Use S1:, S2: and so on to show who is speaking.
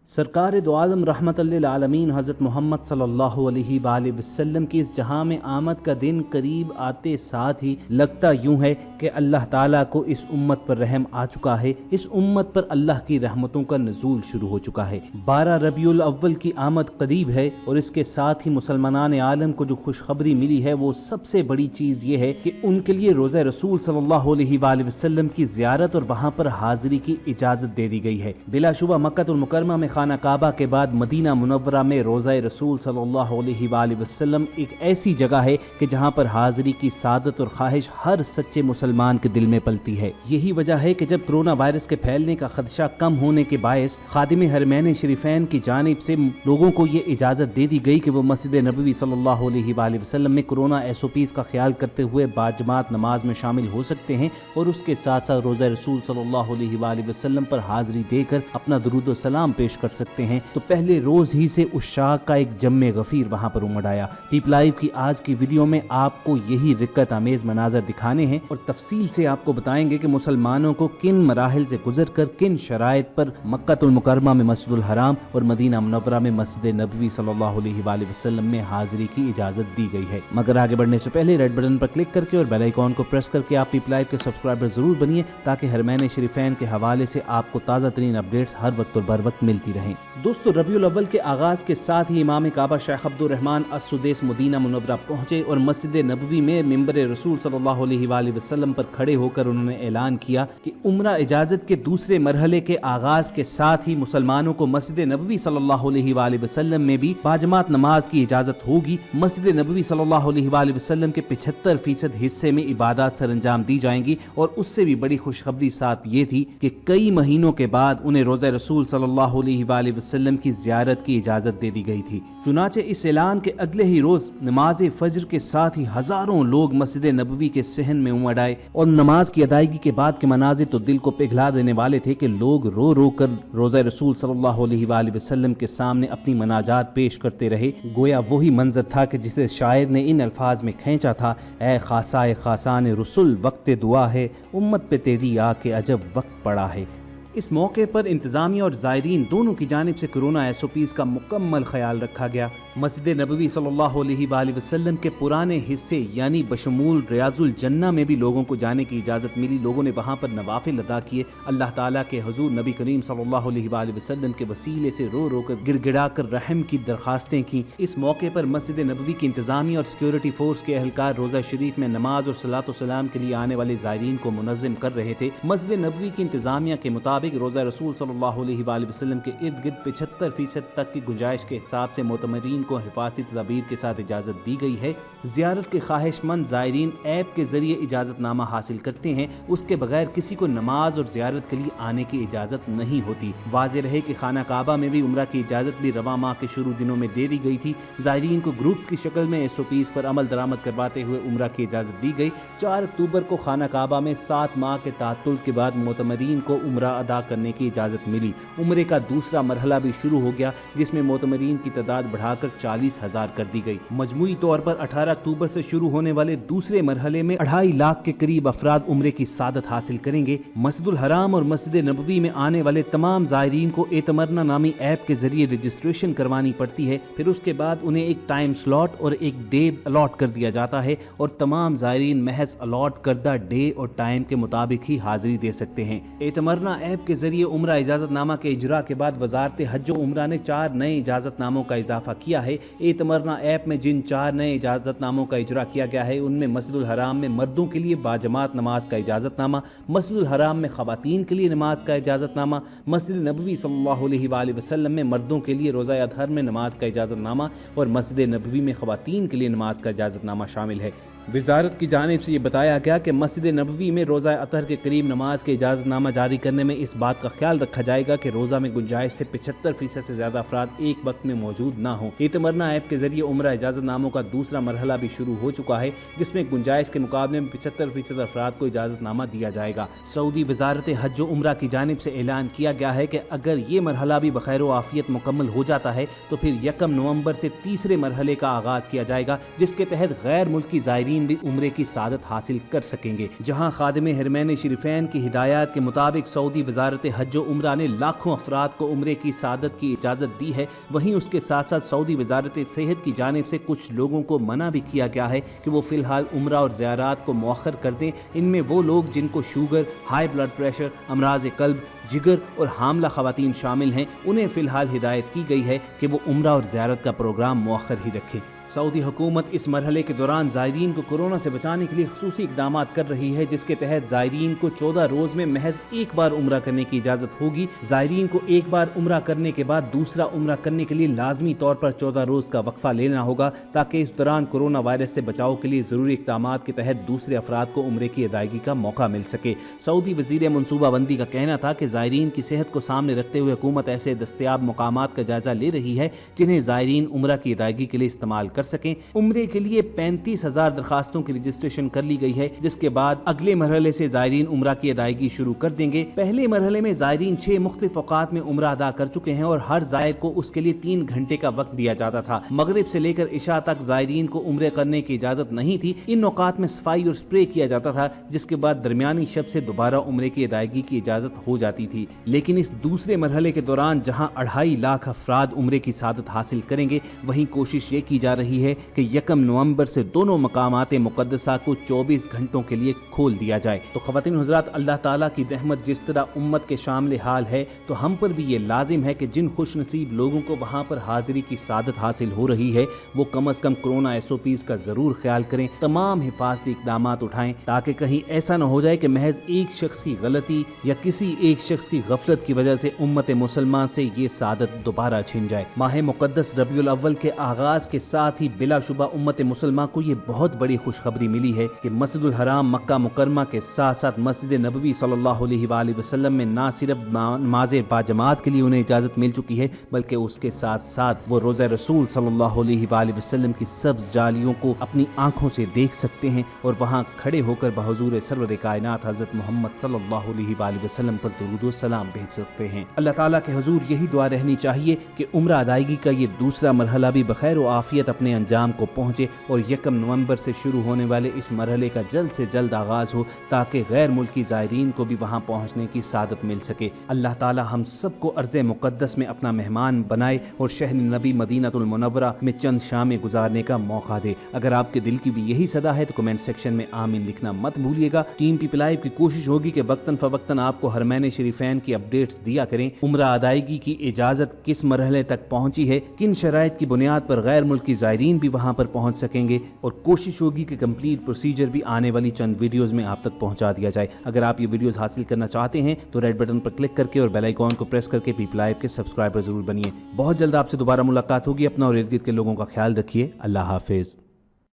S1: سرکار دو عالم رحمت للعالمین حضرت محمد صلی اللہ علیہ وآلہ وسلم کی اس جہاں میں آمد کا دن قریب آتے ساتھ ہی لگتا یوں ہے کہ اللہ تعالیٰ کو اس امت پر رحم آ چکا ہے، اس امت پر اللہ کی رحمتوں کا نزول شروع ہو چکا ہے۔ 12 ربیع الاول کی آمد قریب ہے اور اس کے ساتھ ہی مسلمانان عالم کو جو خوشخبری ملی ہے وہ سب سے بڑی چیز یہ ہے کہ ان کے لیے روضہ رسول صلی اللہ علیہ وآلہ وسلم کی زیارت اور وہاں پر حاضری کی اجازت دے دی گئی ہے۔ بلا شبہ مکہ المکرمہ میں خانہ کعبہ کے بعد مدینہ منورہ میں روضہ رسول صلی اللہ علیہ وآلہ وسلم ایک ایسی جگہ ہے کہ جہاں پر حاضری کی سعادت اور خواہش ہر سچے مسلمان کے دل میں پلتی ہے۔ یہی وجہ ہے کہ جب کرونا وائرس کے پھیلنے کا خدشہ کم ہونے کے باعث خادم حرمین شریفین کی جانب سے لوگوں کو یہ اجازت دے دی گئی کہ وہ مسجد نبوی صلی اللہ علیہ وآلہ وسلم میں کرونا SOPs کا خیال کرتے ہوئے باجماعت نماز میں شامل ہو سکتے ہیں اور اس کے ساتھ ساتھ روضہ رسول صلی اللہ علیہ وآلہ وسلم پر حاضری دے کر اپنا درود و سلام پیش کر سکتے ہیں۔ تو پہلے روز ہی سے عشاق کا ایک جم غفیر وہاں پر امڑ آیا۔ پیپ لائیو کی آج کی ویڈیو میں آپ کو یہی رکت آمیز مناظر دکھانے ہیں اور تفصیل سے آپ کو بتائیں گے کہ مسلمانوں کو کن مراحل سے گزر کر کن شرائط پر مکہ المکرمہ میں مسجد الحرام اور مدینہ منورہ میں مسجد نبوی صلی اللہ علیہ وآلہ وسلم میں حاضری کی اجازت دی گئی ہے۔ مگر آگے بڑھنے سے پہلے ریڈ بٹن پر کلک کر کے اور بیل آئیکن کو پریس کر کے آپ پیپ لائیو کے سبسکرائبر ضرور بنیے تاکہ حرمین شریفین کے حوالے سے آپ کو تازہ ترین اپڈیٹس ہر وقت اور بر وقت ملتی رہیں۔ دوستو، ربیع الاول کے آغاز کے ساتھ ہی امام کعبہ شیخ عبد الرحمن السدیس مدینہ منورہ پہنچے اور مسجد نبوی میں منبر رسول صلی اللہ علیہ وآلہ وسلم پر کھڑے ہو کر انہوں نے اعلان کیا کہ عمرہ اجازت کے دوسرے مرحلے کے آغاز کے ساتھ ہی مسلمانوں کو مسجد نبوی صلی اللہ علیہ وآلہ وسلم میں بھی باجماعت نماز کی اجازت ہوگی۔ مسجد نبوی صلی اللہ علیہ وآلہ وسلم کے 75% حصے میں عبادات سر انجام دی جائیں گی اور اس سے بھی بڑی خوشخبری ساتھ یہ تھی کہ کئی مہینوں کے بعد انہیں روضہ رسول صلی اللہ علیہ وآلہ وسلم کی زیارت کی اجازت دے دی گئی تھی۔ چنانچہ اس اعلان کے اگلے ہی روز نماز فجر کے ساتھ ہی ہزاروں لوگ مسجد نبوی کے صحن میں امڑ آئے اور نماز کی ادائیگی کے بعد کے مناظر تو دل کو پگھلا دینے والے تھے کہ لوگ رو رو کر روضہ رسول صلی اللہ علیہ وآلہ وسلم کے سامنے اپنی مناجات پیش کرتے رہے، گویا وہی منظر تھا کہ جسے شاعر نے ان الفاظ میں کھینچا تھا: اے خاصائے خاصان رسول وقت دعا ہے، امت پہ تیری آ کے عجب وقت پڑا ہے۔ اس موقع پر انتظامیہ اور زائرین دونوں کی جانب سے کرونا SOPs کا مکمل خیال رکھا گیا۔ مسجد نبوی صلی اللہ علیہ وآلہ وسلم کے پرانے حصے یعنی بشمول ریاض الجنہ میں بھی لوگوں کو جانے کی اجازت ملی۔ لوگوں نے وہاں پر نوافل ادا کیے، اللہ تعالیٰ کے حضور نبی کریم صلی اللہ علیہ وآلہ وسلم کے وسیلے سے رو رو کر گڑ گڑا کر رحم کی درخواستیں کی۔ اس موقع پر مسجد نبوی کی انتظامیہ اور سیکیورٹی فورس کے اہلکار روضہ شریف میں نماز اور صلاۃ و سلام کے لیے آنے والے زائرین کو منظم کر رہے تھے۔ مسجد نبوی کی انتظامیہ کے مطابق روضہ رسول صلی اللہ علیہ وآلہ وسلم کے ارد گرد 75% تک کی گنجائش کے حساب سے معتمرین کو حفاظتی تدابیر کے ساتھ اجازت دی گئی ہے۔ زیارت کے خواہش مند زائرین ایپ کے ذریعے اجازت نامہ حاصل کرتے ہیں، اس کے بغیر کسی کو نماز اور زیارت کے لیے آنے کی اجازت نہیں ہوتی۔ واضح رہے کہ خانہ کعبہ میں بھی عمرہ کی اجازت بھی رواں ماہ کے شروع دنوں میں دے دی گئی تھی۔ زائرین کو گروپس کی شکل میں SOPs پر عمل درآمد کرواتے ہوئے عمرہ کی اجازت دی گئی۔ 4 اکتوبر کو خانہ کعبہ میں 7 ماہ کے تعطل کے بعد معتمرین کو عمرہ ادا کرنے کی اجازت ملی۔ عمرے کا دوسرا مرحلہ بھی شروع ہو گیا جس میں معتمرین کی تعداد بڑھا کر 40,000 کر دی گئی۔ مجموعی طور پر 18 اکتوبر سے شروع ہونے والے دوسرے مرحلے میں 2.5 لاکھ کے قریب افراد عمرے کی سعادت حاصل کریں گے۔ مسجد الحرام اور مسجد نبوی میں آنے والے تمام زائرین کو اعتمرنا نامی ایپ کے ذریعے رجسٹریشن کروانی پڑتی ہے، پھر اس کے بعد انہیں ایک ٹائم سلاٹ اور ایک ڈے الاٹ کر دیا جاتا ہے اور تمام زائرین محض الاٹ کردہ ڈے اور ٹائم کے مطابق ہی حاضری دے سکتے ہیں۔ اعتمرنا ایپ کے ذریعے عمرہ اجازت نامہ کے اجراء کے بعد وزارت حج و عمرہ نے 4 نئے اجازت ناموں کا اضافہ کیا ہے۔ اعتمرنا ایپ میں جن 4 نئے اجازت ناموں کا اجراء کیا گیا ہے ان میں مسجد الحرام میں مردوں کے لیے باجماعت نماز کا اجازت نامہ، مسجد الحرام میں خواتین کے لیے نماز کا اجازت نامہ، مسجد نبوی صلی اللہ علیہ وآلہ وسلم میں مردوں کے لیے روزہ اطہر میں نماز کا اجازت نامہ اور مسجد نبوی میں خواتین کے لیے نماز کا اجازت نامہ شامل ہے۔ وزارت کی جانب سے یہ بتایا گیا کہ مسجد نبوی میں روزہ اطہر کے قریب نماز کے اجازت نامہ جاری کرنے میں اس بات کا خیال رکھا جائے گا کہ روزہ میں گنجائش سے 75% سے زیادہ افراد ایک وقت میں موجود نہ ہوں۔ اعتمرنا ایپ کے ذریعے عمرہ اجازت ناموں کا دوسرا مرحلہ بھی شروع ہو چکا ہے جس میں گنجائش کے مقابلے میں 75% افراد کو اجازت نامہ دیا جائے گا۔ سعودی وزارت حج و عمرہ کی جانب سے اعلان کیا گیا ہے کہ اگر یہ مرحلہ بھی بخیر و عافیت مکمل ہو جاتا ہے تو پھر 1 نومبر سے تیسرے مرحلے کا آغاز کیا جائے گا جس کے تحت غیر ملکی زائرین زائرین بھی عمرے کی سعادت حاصل کر سکیں گے۔ جہاں خادم حرمین شریفین کی ہدایات کے مطابق سعودی وزارت حج و عمرہ نے لاکھوں افراد کو عمرے کی سعادت کی اجازت دی ہے، وہیں اس کے ساتھ ساتھ سعودی وزارت صحت کی جانب سے کچھ لوگوں کو منع بھی کیا گیا ہے کہ وہ فی الحال عمرہ اور زیارات کو مؤخر کر دیں۔ ان میں وہ لوگ جن کو شوگر، ہائی بلڈ پریشر، امراض قلب، جگر اور حاملہ خواتین شامل ہیں، انہیں فی الحال ہدایت کی گئی ہے کہ وہ عمرہ اور زیارت کا پروگرام مؤخر ہی رکھیں۔ سعودی حکومت اس مرحلے کے دوران زائرین کو کورونا سے بچانے کے لیے خصوصی اقدامات کر رہی ہے، جس کے تحت زائرین کو 14 روز میں محض ایک بار عمرہ کرنے کی اجازت ہوگی۔ زائرین کو ایک بار عمرہ کرنے کے بعد دوسرا عمرہ کرنے کے لیے لازمی طور پر 14 روز کا وقفہ لینا ہوگا، تاکہ اس دوران کورونا وائرس سے بچاؤ کے لیے ضروری اقدامات کے تحت دوسرے افراد کو عمرے کی ادائیگی کا موقع مل سکے۔ سعودی وزیر منصوبہ بندی کا کہنا تھا کہ زائرین کی صحت کو سامنے رکھتے ہوئے حکومت ایسے دستیاب مقامات کا جائزہ لے رہی ہے جنہیں زائرین عمرہ کی ادائیگی کے لیے استعمال کر سکیں۔ عمرے کے لیے 35,000 درخواستوں کی رجسٹریشن کر لی گئی ہے، جس کے بعد اگلے مرحلے سے زائرین عمرہ کی ادائیگی شروع کر دیں گے۔ پہلے مرحلے میں زائرین 6 مختلف اوقات میں عمرہ ادا کر چکے ہیں اور ہر زائر کو اس کے لیے 3 گھنٹے کا وقت دیا جاتا تھا۔ مغرب سے لے کر عشاء تک زائرین کو عمرے کرنے کی اجازت نہیں تھی۔ ان اوقات میں صفائی اور سپرے کیا جاتا تھا، جس کے بعد درمیانی شب سے دوبارہ عمرے کی ادائیگی کی اجازت ہو جاتی تھی۔ لیکن اس دوسرے مرحلے کے دوران جہاں 2.5 لاکھ افراد عمرے کی سعادت حاصل کریں گے، وہیں کوشش یہ کی جا رہی ہے کہ 1 نومبر سے دونوں مقامات مقدسہ کو 24 گھنٹوں کے لیے کھول دیا جائے۔ تو خواتین حضرات، اللہ تعالیٰ کی رحمت جس طرح امت کے شامل حال ہے، تو ہم پر بھی یہ لازم ہے کہ جن خوش نصیب لوگوں کو وہاں پر حاضری کی سعادت حاصل ہو رہی ہے، وہ کم از کم کورونا SOPs کا ضرور خیال کریں، تمام حفاظتی اقدامات اٹھائیں، تاکہ کہیں ایسا نہ ہو جائے کہ محض ایک شخص کی غلطی یا کسی ایک شخص کی غفلت کی وجہ سے امت مسلمان سے یہ سعادت دوبارہ چھن جائے۔ ماہ مقدس ربیع الاول کے آغاز کے ساتھ ہی بلا شبہ امت مسلمان کو یہ بہت بڑی خوشخبری ملی ہے کہ مسجد الحرام مکہ مکرمہ کے ساتھ ساتھ مسجد نبوی صلی اللہ علیہ وآلہ وسلم میں نہ صرف نماز باجماعت کے لیے انہیں اجازت مل چکی ہے، بلکہ اس کے ساتھ ساتھ وہ روضہ رسول صلی اللہ علیہ وآلہ وسلم کی سبز جالیوں کو اپنی آنکھوں سے دیکھ سکتے ہیں اور وہاں کھڑے ہو کر بحضور سرور کائنات حضرت محمد صلی اللہ علیہ وآلہ وسلم پر درود و سلام بھیج سکتے ہیں۔ اللہ تعالیٰ کے حضور یہی دعا رہنی چاہیے کہ عمرہ ادائیگی کا یہ دوسرا مرحلہ بھی بخیر و عافیت اپنے انجام کو پہنچے اور 1 نومبر سے شروع ہونے والے اس مرحلے کا جلد سے جلد آغاز ہو، تاکہ غیر ملکی زائرین کو بھی وہاں پہنچنے کی سعادت مل سکے۔ اللہ تعالی ہم سب کو ارض مقدس میں اپنا مہمان بنائے اور شہر نبی مدینہ المنورہ میں چند شامیں گزارنے کا موقع دے۔ اگر آپ کے دل کی بھی یہی صدا ہے تو کمنٹ سیکشن میں آمین لکھنا مت بھولیے گا۔ ٹیم پی لائیو کی کوشش ہوگی کہ وقتاً فوقتاً آپ کو حرمین شریفین کی اپڈیٹس دیا کریں۔ عمرہ ادائیگی کی اجازت کس مرحلے تک پہنچی ہے، کن شرائط کی بنیاد پر غیر ملکی زائرین بھی وہاں پر پہنچ سکیں گے، اور کوشش ہوگی کہ کمپلیٹ پروسیجر بھی آنے والی چند ویڈیوز میں آپ تک پہنچا دیا جائے۔ اگر آپ یہ ویڈیوز حاصل کرنا چاہتے ہیں تو ریڈ بٹن پر کلک کر کے اور بیل آئیکن کو پریس کر کے پیپل لائیو کے سبسکرائبر ضرور بنیے۔ بہت جلد آپ سے دوبارہ ملاقات ہوگی۔ اپنا اور ارد گرد کے لوگوں کا خیال رکھیے۔ اللہ حافظ۔